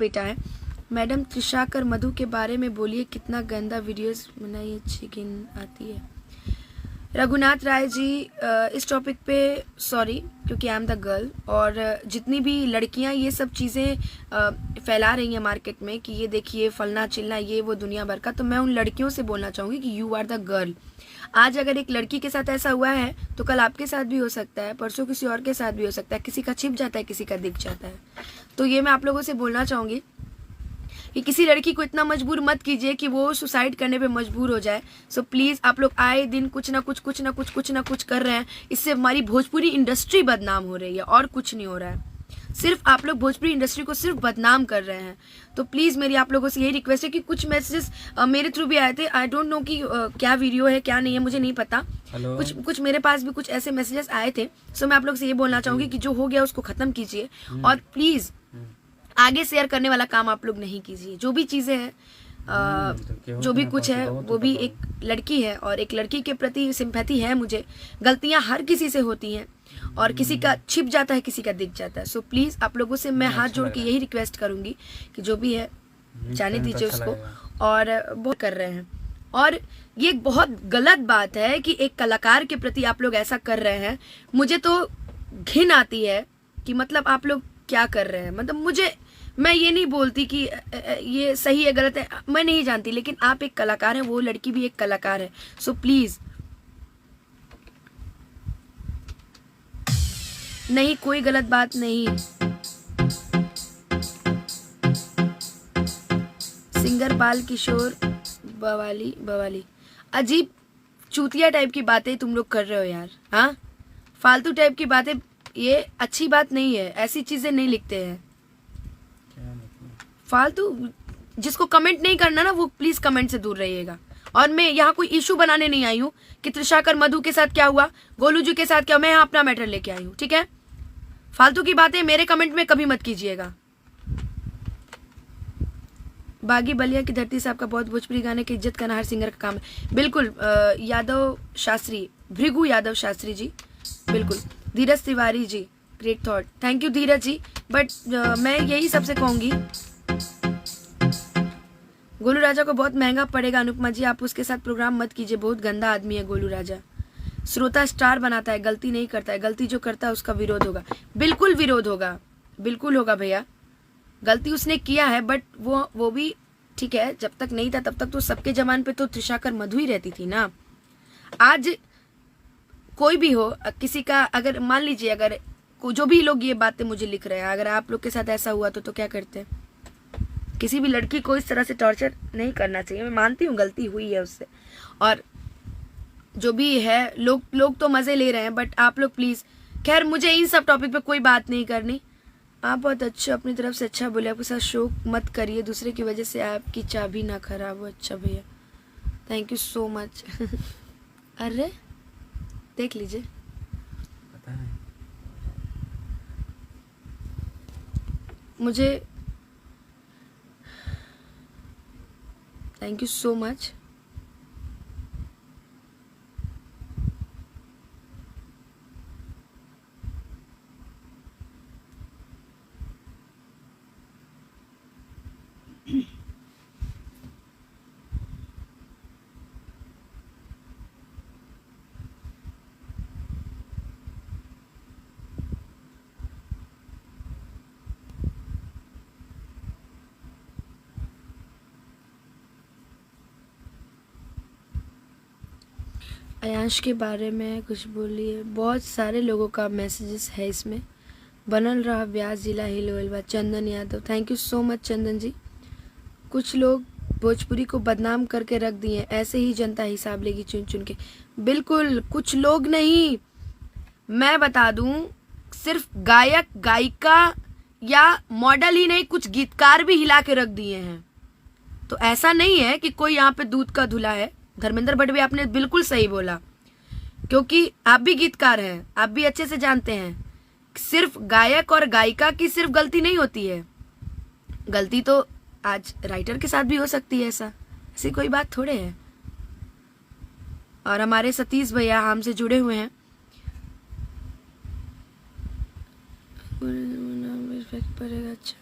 बेटा है। मैडम त्रिशाकर मधु के बारे में बोलिए, कितना गंदा वीडियोस बनाई, अच्छी गिन आती है। रघुनाथ राय जी, इस टॉपिक पे सॉरी, क्योंकि आई एम द गर्ल, और जितनी भी लड़कियां ये सब चीज़ें फैला रही हैं मार्केट में कि ये देखिए फलना चिलना ये वो दुनिया भर का, तो मैं उन लड़कियों से बोलना चाहूँगी कि यू आर द गर्ल। आज अगर एक लड़की के साथ ऐसा हुआ है तो कल आपके साथ भी हो सकता है, परसों किसी और के साथ भी हो सकता है, किसी का छिप जाता है, किसी का दिख जाता है। तो ये मैं आप लोगों से बोलना चाहूँगी कि किसी लड़की को इतना मजबूर मत कीजिए कि वो सुसाइड करने पे मजबूर हो जाए। सो प्लीज़ आप लोग आए दिन कुछ ना कुछ कर रहे हैं, इससे हमारी भोजपुरी इंडस्ट्री बदनाम हो रही है और कुछ नहीं हो रहा है। सिर्फ आप लोग भोजपुरी इंडस्ट्री को सिर्फ बदनाम कर रहे हैं। तो प्लीज़ मेरी आप लोगों से यही रिक्वेस्ट है कि कुछ मैसेजेस मेरे थ्रू भी आए थे, आई डोंट नो कि क्या वीडियो है क्या नहीं है, मुझे नहीं पता। कुछ मेरे पास भी कुछ ऐसे मैसेजेस आए थे। सो मैं आप लोग से ये बोलना चाहूँगी कि जो हो गया उसको ख़त्म कीजिए और प्लीज़ आगे शेयर करने वाला काम आप लोग नहीं कीजिए। जो भी चीज़ें हैं जो भी कुछ है वो भी एक लड़की है और एक लड़की के प्रति सिंपैथी है मुझे। गलतियां हर किसी से होती हैं और किसी का छिप जाता है, किसी का दिख जाता है। सो प्लीज़ आप लोगों से मैं हाथ जोड़ के यही रिक्वेस्ट करूंगी कि जो भी है जाने दीजिए उसको। और बहुत कर रहे हैं और ये एक बहुत गलत बात है कि एक कलाकार के प्रति आप लोग ऐसा कर रहे हैं। मुझे तो घिन आती है कि मतलब आप लोग क्या कर रहे हैं। मतलब मैं ये नहीं बोलती कि ये सही है गलत है, मैं नहीं जानती, लेकिन आप एक कलाकार हैं, वो लड़की भी एक कलाकार है। सो प्लीज नहीं, कोई गलत बात नहीं। सिंगर बाल किशोर बवाली अजीब चूतिया टाइप की बातें तुम लोग कर रहे हो यार। हाँ, फालतू टाइप की बातें, ये अच्छी बात नहीं है, ऐसी चीजें नहीं लिखते हैं फालतू। जिसको कमेंट नहीं करना ना वो प्लीज कमेंट से दूर रहिएगा। और मैं यहाँ कोई इशू बनाने नहीं आई हूँ कि त्रिशाकर मधु के साथ क्या हुआ, गोलू जी के साथ क्या हुआ, मैं यहाँ अपना मैटर लेके आई हूँ, ठीक है। फालतू की बातें मेरे कमेंट में कभी मत कीजिएगा। बागी बलिया की धरती से आपका बहुत भोजपुरी गाने की इज्जत करना हर सिंगर का काम है। बिल्कुल यादव शास्त्री, भृगु यादव शास्त्री जी, बिल्कुल। Dheeraj Tiwari ji, great thought, thank you Dheeraj ji. But मैं यही सबसे कहूंगी, गोलू राजा को बहुत महंगा पड़ेगा। अनुपमा जी, आप उसके साथ प्रोग्राम मत कीजिए, बहुत गंदा आदमी है गोलू राजा। श्रोता स्टार बनाता है, गलती नहीं करता है। गलती जो करता है उसका विरोध होगा, बिल्कुल विरोध होगा, बिल्कुल होगा भैया। गलती उसने किया है बट वो भी ठीक है। जब तक नहीं था तब तक तो सबके जमान पे तो त्रिशाकर मधु ही रहती थी ना। आज कोई भी हो, किसी का अगर मान लीजिए, अगर जो भी लोग ये बातें मुझे लिख रहे हैं, अगर आप लोग के साथ ऐसा हुआ तो क्या करते। किसी भी लड़की को इस तरह से टॉर्चर नहीं करना चाहिए। मैं मानती हूँ गलती हुई है उससे, और जो भी है लोग तो मजे ले रहे हैं, बट आप लोग प्लीज, खैर मुझे इन सब टॉपिक पे कोई बात नहीं करनी। आप बहुत अच्छा, अपनी तरफ से अच्छा बोले, आपके साथ शो मत करिए, दूसरे की वजह से आपकी चाबी ना खराब हो। अच्छा भैया, थैंक यू सो मच। अरे देख लीजिए, मुझे thank you so much. Ayansh के बारे में कुछ बोलिए। बहुत सारे लोगों का मैसेजेस है इसमें। बनल रहा ब्यास जिला हिलवलवा, Chandan Yadav, thank you so much Chandan ji. कुछ लोग भोजपुरी को बदनाम करके रख दिए, ऐसे ही जनता हिसाब लेगी चुन चुन के। बिल्कुल, कुछ लोग नहीं, मैं बता दूं, सिर्फ गायक गायिका या मॉडल ही नहीं, कुछ गीतकार भी हिला के रख दिए हैं। तो ऐसा नहीं है कि कोई यहाँ पे दूध का धुला है। धर्मेंद्र भट्ट भी आपने बिल्कुल सही बोला, क्योंकि आप भी गीतकार हैं, आप भी अच्छे से जानते हैं, सिर्फ गायक और गायिका की सिर्फ गलती नहीं होती है। गलती तो आज राइटर के साथ भी हो सकती है, ऐसी कोई बात थोड़े है। और हमारे सतीश भैया हमसे जुड़े हुए हैं। पड़ेगा, अच्छा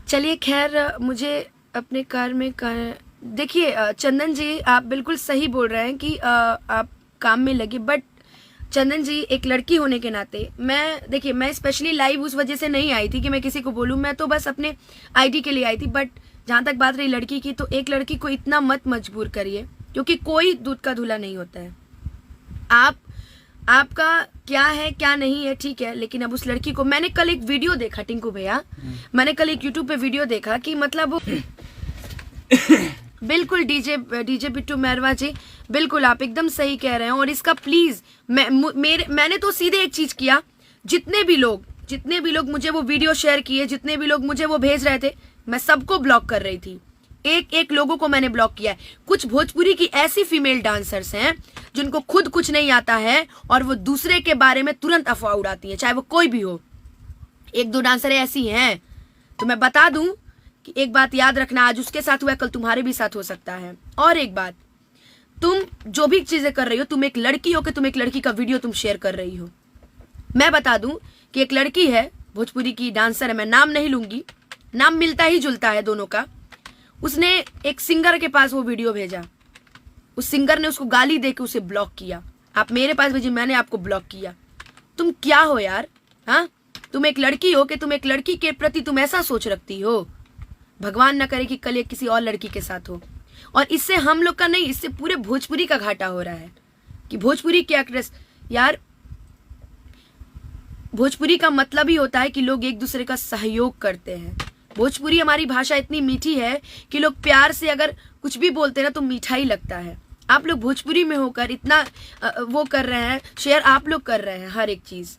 चलिए खैर, मुझे अपने कार में देखिए चंदन जी, आप बिल्कुल सही बोल रहे हैं कि आप काम में लगे, बट चंदन जी एक लड़की होने के नाते देखिए मैं स्पेशली लाइव उस वजह से नहीं आई थी कि मैं किसी को बोलूं, मैं तो बस अपने आईडी के लिए आई थी। बट जहां तक बात रही लड़की की, तो एक लड़की को इतना मत मजबूर करिए, क्योंकि कोई दूध का धुला नहीं होता है। आपका क्या है क्या नहीं है ठीक है, लेकिन अब उस लड़की को, मैंने कल एक वीडियो देखा टिंकू भैया, मैंने कल एक यूट्यूब पे वीडियो देखा कि मतलब बिल्कुल डीजे बिट्टू मैरवा जी, बिल्कुल आप एकदम सही कह रहे हैं। और इसका प्लीज मैंने तो सीधे एक चीज किया, जितने भी लोग मुझे वो वीडियो शेयर किए, जितने भी लोग मुझे वो भेज रहे थे, मैं सबको ब्लॉक कर रही थी। एक लोगों को मैंने ब्लॉक किया है। कुछ भोजपुरी की ऐसी फीमेल डांसर्स हैं जिनको खुद कुछ नहीं आता है और वो दूसरे के बारे में तुरंत अफवाह उड़ाती है, चाहे वो कोई भी हो। एक दो डांसर ऐसी हैं, तो मैं बता दूं कि एक बात याद रखना, आज उसके साथ हुआ कल तुम्हारे भी साथ हो सकता है। और एक बात, तुम जो भी चीजें कर रही हो, तुम एक लड़की हो कि तुम एक लड़की का वीडियो तुम शेयर कर रही हो। मैं बता दूं कि एक लड़की है, भोजपुरी की डांसर है, मैं नाम नहीं लूंगी, नाम मिलता ही जुलता है दोनों का। उसने एक सिंगर के पास वो वीडियो भेजा, उस सिंगर ने उसको गाली देके उसे ब्लॉक किया। आप मेरे पास भेजी, मैंने आपको ब्लॉक किया। तुम क्या हो यार? हाँ, तुम एक लड़की हो कि तुम एक लड़की के प्रति तुम ऐसा सोच रखती हो? भगवान ना करे कि कल ये किसी और लड़की के साथ हो। और इससे हम लोग का नहीं, इससे पूरे भोजपुरी का घाटा हो रहा है कि भोजपुरी की एक्ट्रेस, यार भोजपुरी का मतलब ही होता है कि लोग एक दूसरे का सहयोग करते हैं। भोजपुरी हमारी भाषा इतनी मीठी है कि लोग प्यार से अगर कुछ भी बोलते हैं ना तो मीठा ही लगता है। आप लोग भोजपुरी में होकर इतना वो कर रहे हैं, शेयर आप लोग कर रहे हैं हर एक चीज।